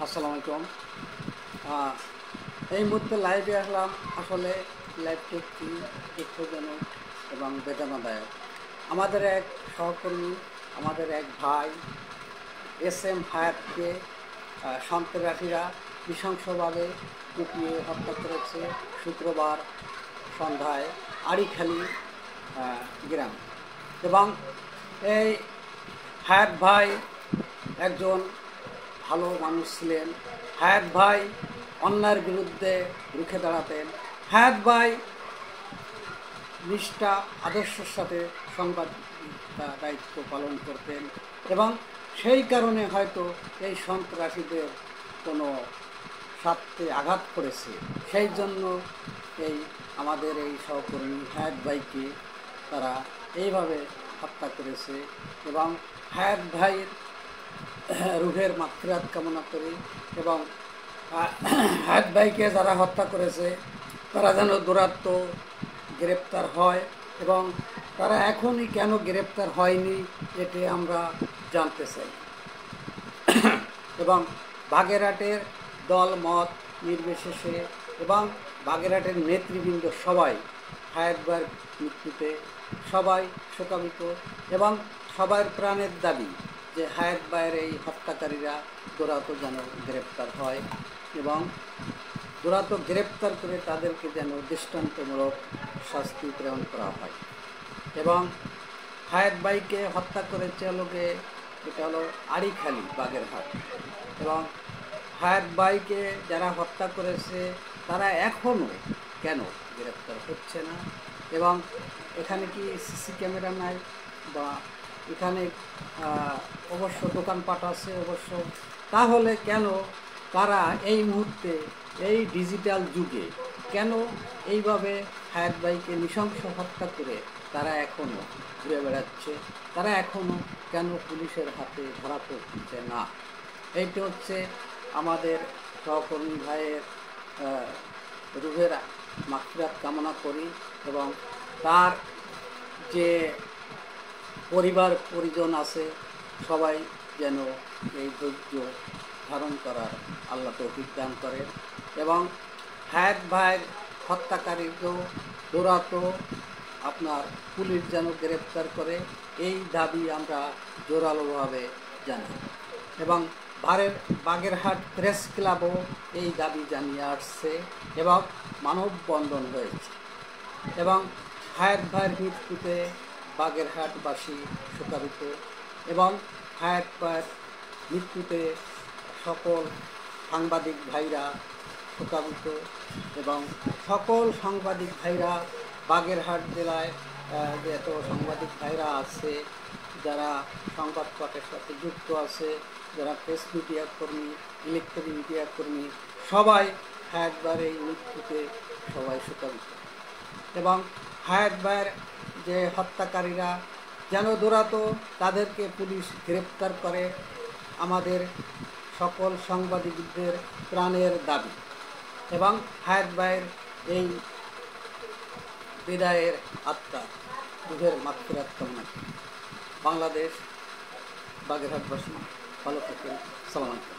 আসসালামু আলাইকুম। এই মুহূর্তে লাইভে আসলাম। আসলে লাইভটি একটি দুঃখজনক এবং বেদনাদায়ক। আমাদের এক সহকর্মী, আমাদের এক ভাই এস.এম. হায়াতকে সন্ত্রাসীরা নৃশংসভাবে কুপিয়ে হত্যা করেছে শুক্রবার সন্ধ্যায় আড়িখালি গ্রাম। এবং এই হায়াত ভাই একজন ভালো মানুষ ছিলেন। হায়াত ভাই অন্যায়ের বিরুদ্ধে রুখে দাঁড়াতেন। হায়াত ভাই নিষ্ঠা আদর্শের সাথে সাংবাদিকতা দায়িত্ব পালন করতেন এবং সেই কারণে হয়তো এই সন্ত্রাসীদের কোনো স্বার্থে আঘাত করেছে। সেই জন্য এই আমাদের এই সহকর্মী হায়াত ভাইকে তারা এইভাবে হত্যা করেছে এবং হায়াত ভাইয়ের রুহের মাগফিরাত কামনা করি এবং হায়াত ভাইকে যারা হত্যা করেছে তারা যেন দৌরাত্ম গ্রেপ্তার হয় এবং তারা এখনই কেন গ্রেপ্তার হয়নি এটি আমরা জানতে চাই। এবং বাগেরহাটের দল মত নির্বিশেষে এবং বাগেরহাটের নেতৃবৃন্দ সবাই হায়াত ভাইয়ের মৃত্যুতে সবাই শোকাবিত এবং সবার প্রাণের দাবি যে হায়াত ভাইয়ের এই হত্যাকারীরা দৌরাত্ম যেন গ্রেপ্তার হয় এবং দৌরাত্ম গ্রেপ্তার করে তাদেরকে যেন দৃষ্টান্তমূলক শাস্তি প্রেরণ করা হয়। এবং হায়াত ভাইকে হত্যা করেছে এটা হলো আড়িখালি বাগেরহাট। এবং হায়াত ভাইকে যারা হত্যা করেছে তারা এখনও কেন গ্রেপ্তার হচ্ছে না? এবং এখানে কি সিসি ক্যামেরা নাই বা এখানে অবশ্য দোকানপাট আছে অবশ্য, তাহলে কেন তারা এই মুহূর্তে এই ডিজিটাল যুগে কেন এইভাবে হায়াত ভাইকে নৃশংস হত্যা করে তারা এখনও ঘুরে বেড়াচ্ছে? তারা এখনও কেন পুলিশের হাতে ধরা পড়ছে না? এইটা হচ্ছে আমাদের সহকর্মী ভাইয়ের রুহের মাগফিরাত কামনা করি এবং তার যে পরিবার পরিজন আছে সবাই যেন এই ধৈর্য ধারণ করার আল্লাহ তৌফিক দান করেন এবং হায়াত ভাইয়ের হত্যাকারীকেও দৌরাত্ম আপনার পুলিশ যেন গ্রেপ্তার করে এই দাবি আমরা জোরালোভাবে জানাই এবং বাগেরহাট প্রেস ক্লাবও এই দাবি জানিয়ে আসছে এবং মানববন্ধন হয়েছে এবং হায়াত ভাইয়ের মৃত্যুতে বাগেরহাটবাসী শোকাবিত এবং হায়াত ভাইয়ের মৃত্যুতে সকল সাংবাদিক ভাইরা শোকাবিত এবং সকল সাংবাদিক ভাইরা বাগেরহাট জেলায় যত সাংবাদিক ভাইরা আছে যারা সংবাদপত্রের সাথে যুক্ত আছে, যারা প্রেস মিডিয়া কর্মী, ইলেকট্রনিক মিডিয়া কর্মী, সবাই হায়াত ভাইয়ের এই মৃত্যুতে সবাই শোকাবিত এবং হায়াত ভাইয়ের যে হত্যাকারীরা যেন দৌরাত্ম তাদেরকে পুলিশ গ্রেপ্তার করে আমাদের সকল সাংবাদিকদের প্রাণের দাবি এবং হায়াত ভাইয়ের এই বিদায়ের আত্মা রুহের মাগফিরাত কামনা করি। বাংলাদেশ, বাগেরহাটবাসী ভালো থাকেন। সালাম আলাইকুম।